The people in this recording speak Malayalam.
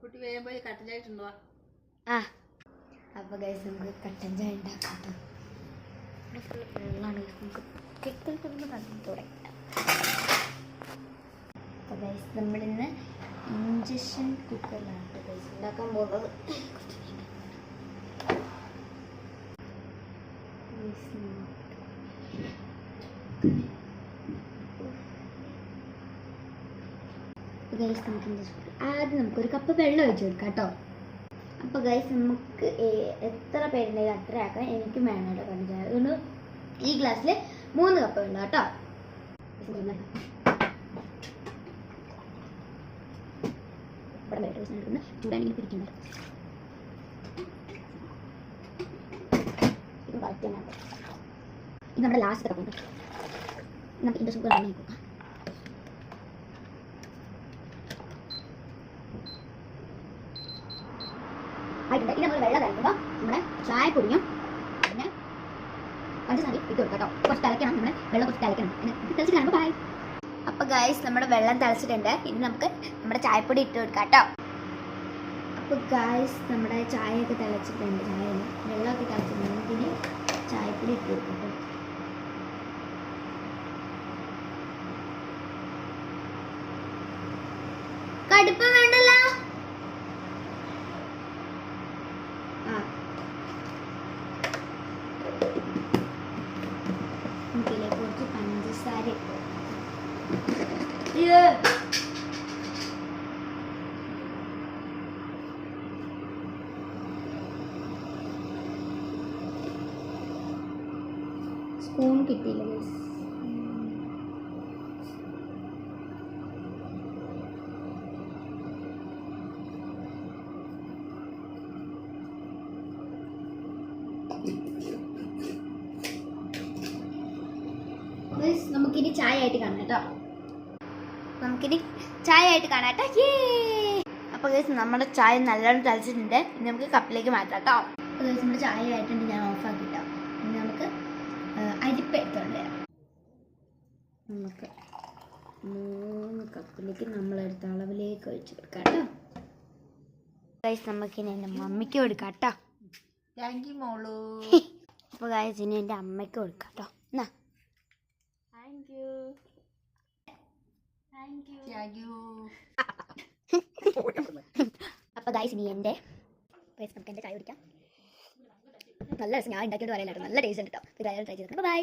കുട്ടി വേഗം പോയി കട്ടൻ ചായ ഇട്ടുണ്ടോ? ആ അപ്പോൾ ഗൈസ് നമുക്ക് കട്ടൻ ചായ ഉണ്ടാക്കാം. വെള്ളമാണ് നമുക്ക് കെറ്റിൽ തുടങ്ങാം. അപ്പോൾ ഗൈസ് നമ്മളിന്ന് ഇൻഡക്ഷൻ കുക്കറിലാണ് ഗൈസ് ഉണ്ടാക്കാൻ പോകുന്നത്. ഗൈസ് നമുക്ക് ആദ്യം നമുക്കൊരു കപ്പ് വെള്ളം ഒഴിച്ച് കൊടുക്കാം കേട്ടോ. അപ്പോൾ ഗൈസ് നമുക്ക് എത്ര പേരുണ്ടെങ്കിൽ അത്ര ആക്കാം. എനിക്കും വേണം കേട്ടോ കട്ടൻ ചായ. അതുകൊണ്ട് ഈ ഗ്ലാസ്സിൽ 3 കപ്പ് വെള്ളം കേട്ടോ. ചൂടാണെങ്കിൽ പിടിക്കുന്നത് ഇത് കറക്റ്റ് തന്നെ. ഇത് നമ്മുടെ ലാസ്റ്റ് കപ്പ് ഉണ്ട്. നമുക്ക് ഇൻഡക്ഷൻ കുക്കർ നോക്കാം. ആയിട്ടുണ്ട്. ഇത് നമ്മൾ വെള്ളം കഴിക്കുമ്പോൾ നമ്മുടെ ചായപ്പൊടിയും പിന്നെ പഞ്ചസാര ഇട്ട് കൊടുക്കാം കേട്ടോ. കുറച്ച് തിളയ്ക്കണം. നമ്മൾ വെള്ളം കുറച്ച് തിളയ്ക്കണം. തിളച്ച് കാണുമ്പോൾ ബൈ. അപ്പോൾ ഗൈസ് നമ്മുടെ വെള്ളം തിളച്ചിട്ടുണ്ട്. ഇനി നമുക്ക് നമ്മുടെ ചായപ്പൊടി ഇട്ട് കൊടുക്കാം കേട്ടോ. അപ്പോൾ ഗൈസ് നമ്മുടെ ചായയൊക്കെ തിളച്ചിട്ടുണ്ട്. വെള്ളമൊക്കെ തിളച്ചിട്ടുണ്ട്. ഇനി ചായപ്പൊടി ഇട്ട് കൊടുക്കാം കേട്ടോ. കടുപ്പം വേണ്ടല്ലോ. ഇതിലേക്ക് കുറച്ച് പഞ്ചസാര സ്പൂൺ കിട്ടിയില്ല. നമുക്കിനി ചായ ആയിട്ട് കാണാം കേട്ടോ. അപ്പോൾ ഗൈസ് നമ്മുടെ ചായ നല്ലോണം തിളച്ചിട്ടുണ്ട്. ഇനി നമുക്ക് കപ്പിലേക്ക് മാറ്റാം കേട്ടോ. അപ്പോൾ ഗൈസ് നമ്മുടെ ചായ ആയിട്ടുണ്ട്. ഞാൻ ഓഫാക്കി കേട്ടോ. ഇനി നമുക്ക് അരിപ്പ് എടുത്തോണ്ട് വരാം. നമുക്ക് 3 കപ്പിലേക്ക് നമ്മളെടുത്ത അളവിലേക്ക് ഒഴിച്ച് കൊടുക്കാം കേട്ടോ. ഗൈസ് നമുക്കിനി എൻ്റെ മമ്മിക്ക് കൊടുക്കാം കേട്ടോ. താങ്ക് യു മോളൂ. അപ്പോൾ ഗൈസ് ഇനി എൻ്റെ അമ്മയ്ക്ക് കൊടുക്കാം കേട്ടോ. എന്നാ അപ്പൊ ഗൈസ് ഇനി നമുക്ക് എൻ്റെ ചായ കുടിക്കാം. നല്ല രസം. ഞാൻ ഉണ്ടാക്കിയിട്ട് പറയാനായിട്ട് നല്ല ടേസ്റ്റ് ഉണ്ട് കേട്ടോ. ട്രൈ ചെയ്തിട്ടുണ്ട്. ബൈ.